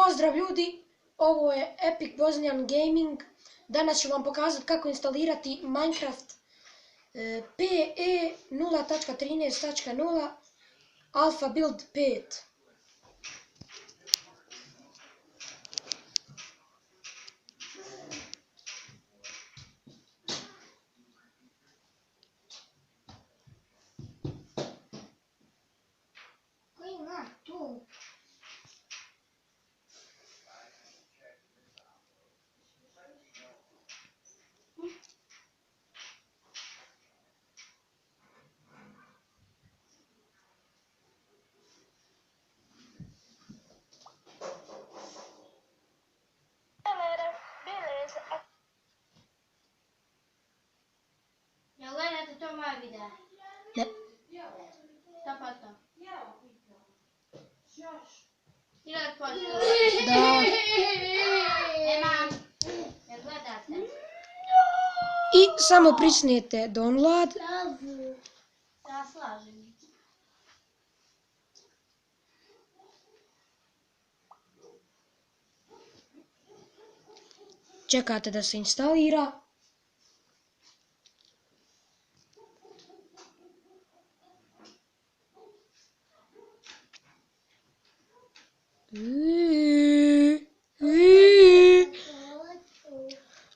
Pozdrav ljudi, ovo je Epic Bosnian Gaming. Danas ću vam pokazati kako instalirati Minecraft PE 0.13.0 Alpha Build 5. Jel gledate to moje videa? Ne. Šta pa to? 1000%. Da. Emam. Jel gledate? I samo pritisnete download. Ja slažem. Čekate da se instalira.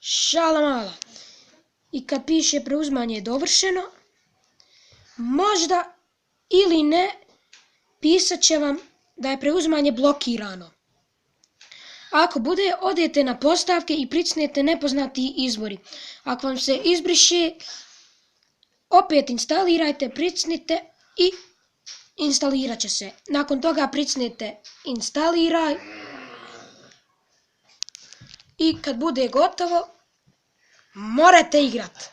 Šala mala. I kad piše preuzimanje je dovršeno, možda ili ne, pisat će vam da je preuzimanje blokirano. Ako bude, odete na postavke i pritisnete nepoznati izvori. Ako vam se izbriše, opet instalirajte, pritisnite i instalirat će se. Nakon toga pritisnete instaliraj i kad bude gotovo, morate igrat.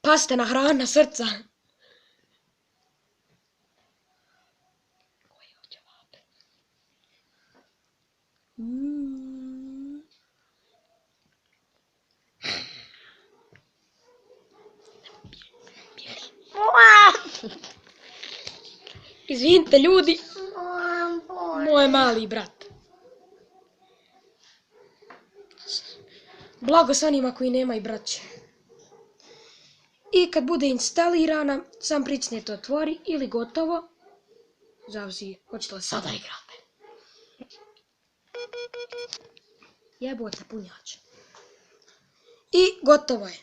Pazite na hrana srca. Izvinite ljudi, moj mali brat. Blago s onima koji nemaju braće. I kad bude instalirana, sam pritisnete otvori ili gotovo. Zavisi, hoćete li sada igrati. Jebote punjač. I gotovo je.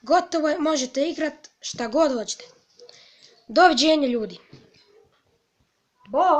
Gotovo je, možete igrat šta god hoćete. Doviđenja ljudi. Bye.